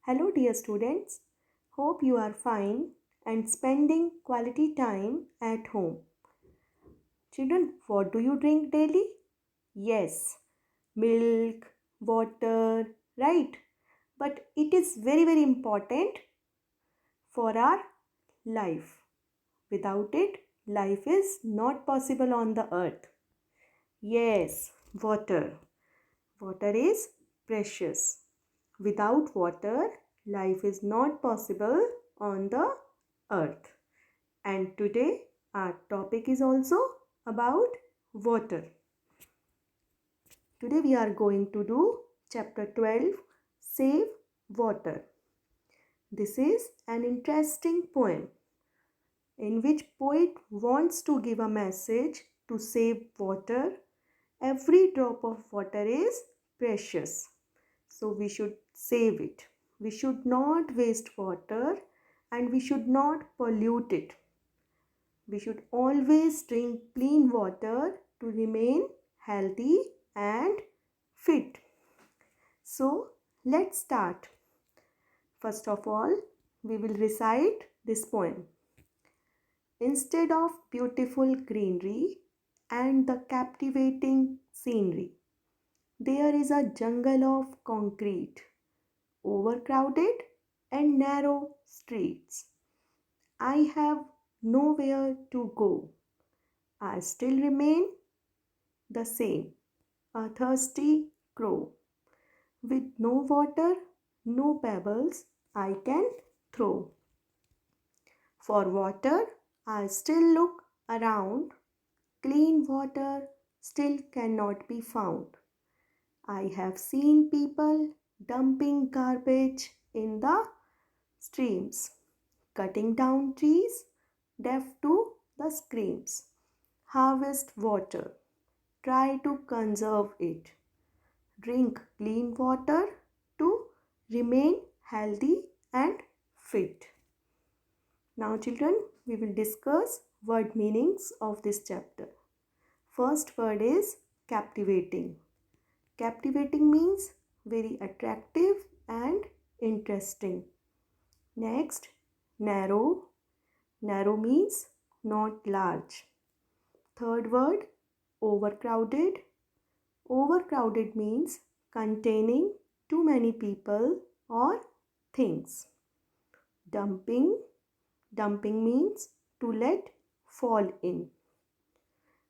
Hello, dear students. Hope you are fine and spending quality time at home. Children, what do you drink daily? Yes, milk, water, right? But it is very important for our life. Without it, life is not possible on the earth. Yes, water. Water is precious. Without water, life is not possible on the earth. And today, our topic is also about water. Today, we are going to do chapter 12 Save Water. This is an interesting poem in which poet wants to give a message to save water. Every drop of water is precious, so we should save it. We should not waste water and we should not pollute it. We should always drink clean water to remain healthy and fit. So let's start. First of all, we will recite this poem. Instead of beautiful greenery and the captivating scenery, there is a jungle of concrete, overcrowded and narrow streets. I have nowhere to go. I still remain the same, a thirsty crow. With no water, no pebbles I can throw. For water, I still look around. Clean water still cannot be found. I have seen people dumping garbage in the streams, cutting down trees, deaf to the screams. Harvest water. Try to conserve it. Drink clean water to remain healthy and fit. Now, children, we will discuss word meanings of this chapter. First word is captivating. Captivating means very attractive and interesting. Next, narrow. Narrow means not large. Third word, overcrowded. Overcrowded means containing too many people or things. Dumping. Dumping means to let fall in.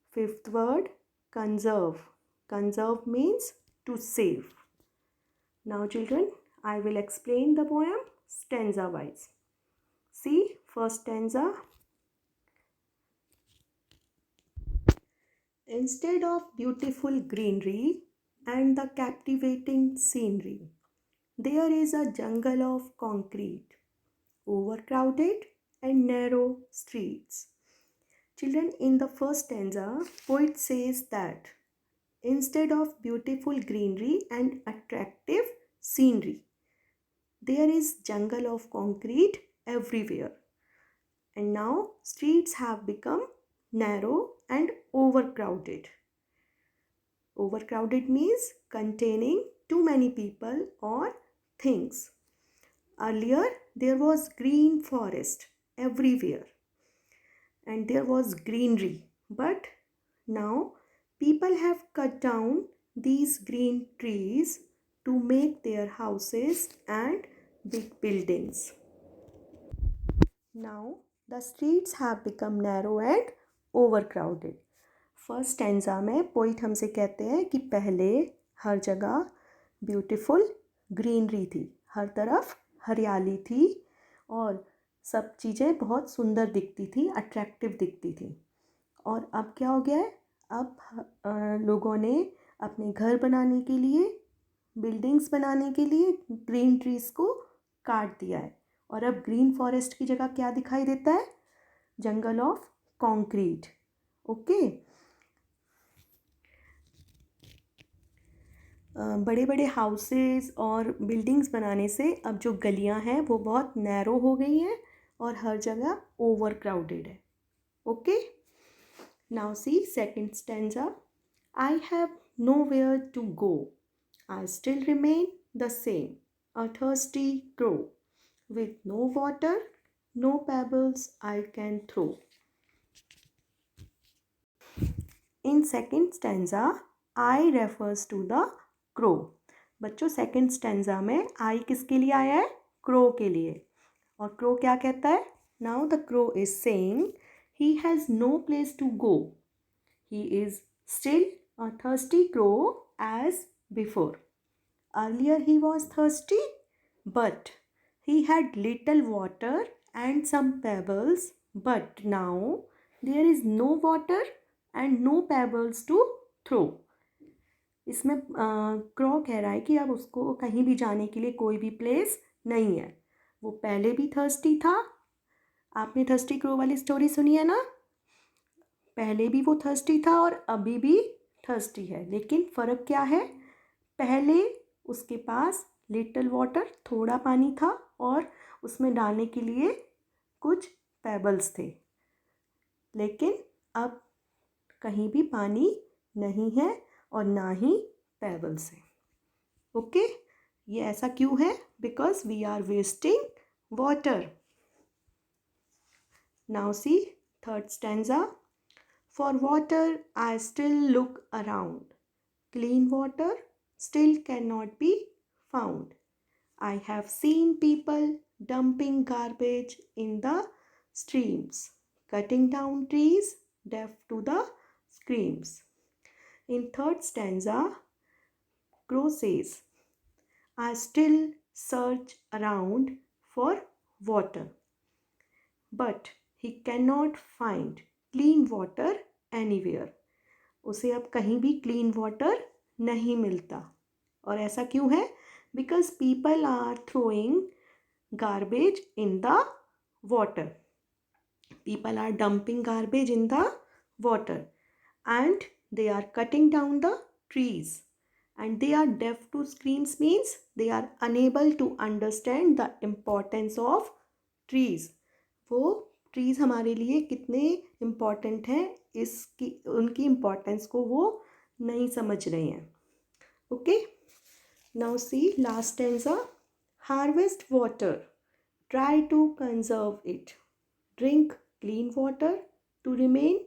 Fifth word, conserve. Conserve means to save. Now children, I will explain the poem stanza wise. See, first stanza. Instead of beautiful greenery and the captivating scenery, there is a jungle of concrete, overcrowded and narrow streets. Children, in the first stanza, poet says that instead of beautiful greenery and attractive scenery, there is jungle of concrete everywhere. And now streets have become narrow and overcrowded. Overcrowded means containing too many people or things. Earlier, there was green forest everywhere and there was greenery. But now, people have cut down these green trees to make their houses and big buildings. Now, the streets have become narrow and overcrowded. First stanza में poet हमसे कहते हैं कि पहले हर जगह beautiful greenery थी, हर तरफ हरियाली थी और सब चीज़ें बहुत सुंदर दिखती थी, अट्रैक्टिव दिखती थी। और अब क्या हो गया है, अब लोगों ने अपने घर बनाने के लिए, बिल्डिंग्स बनाने के लिए ग्रीन ट्रीज़ को काट दिया है और अब ग्रीन फॉरेस्ट की जगह क्या दिखाई देता है, जंगल ऑफ कंक्रीट। ओके, बड़े बड़े हाउसेस और बिल्डिंग्स बनाने से अब जो गलियां हैं वो बहुत नैरो हो गई हैं और हर जगह ओवर क्राउडेड है। Okay, now see second stanza. I have nowhere to go, I still remain the same, a thirsty crow. With no water, no pebbles I can throw. In second stanza, I refers to the crow. बच्चों second stanza में आई किसके लिए आया है? Crow के लिए. और crow क्या कहता है? Now the crow is saying he has no place to go. He is still a thirsty crow as before. Earlier he was thirsty, but he had little water and some pebbles. But now there is no water and no pebbles to throw. इसमें crow कह रहा है कि अब उसको कहीं भी जाने के लिए कोई भी प्लेस नहीं है. वो पहले भी थर्स्टी था. आपने थर्स्टी क्रो वाली स्टोरी सुनी है ना? पहले भी वो थर्स्टी था और अभी भी थर्स्टी है. लेकिन फ़र्क क्या है? पहले उसके पास लिटिल वाटर, थोड़ा पानी था और उसमें डालने के लिए कुछ पेबल्स थे. लेकिन अब कहीं भी पानी नहीं है और ना ही पेबल्स हैं. ओके, ये ऐसा क्यों है? Because we are wasting water. Now see third stanza. For water I still look around. Clean water still cannot be found. I have seen people dumping garbage in the streams, cutting down trees, deaf to the screams. In third stanza, Crow says, I still search around for water, but he cannot find clean water anywhere. उसे अब कहीं भी clean water नहीं मिलता. और ऐसा क्यों है? Because people are throwing garbage in the water. People are dumping garbage in the water and they are cutting down the trees and they are deaf to screams. Means they are unable to understand the importance of trees. वो trees हमारे लिए कितने important हैं, इसकी उनकी importance को वो नहीं समझ रहे हैं. Okay, now see last stanza. Harvest water, try to conserve it, drink clean water to remain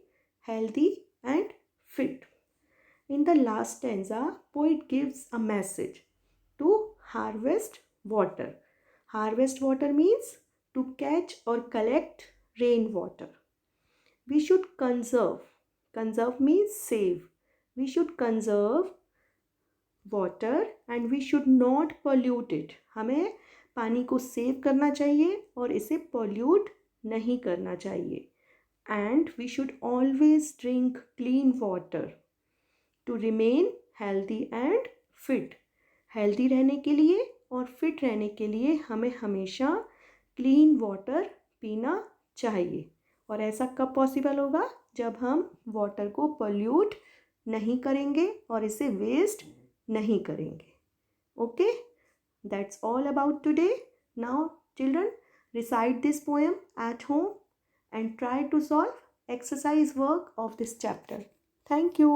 healthy and fit. In the last stanza, poet gives a message to harvest water. Harvest water means to catch or collect rainwater. We should conserve. Conserve means save. We should conserve water and we should not pollute it. हमें पानी को save करना चाहिए और इसे pollute नहीं करना चाहिए. And we should always drink clean water to remain healthy and fit. Healthy रहने के लिए और फिट रहने के लिए हमें हमेशा क्लीन वाटर पीना चाहिए. और ऐसा कब पॉसिबल होगा? जब हम वाटर को पोल्यूट नहीं करेंगे और इसे वेस्ट नहीं करेंगे. Okay, that's all about today. Now children, recite this poem at home and try to solve exercise work of this chapter. Thank you.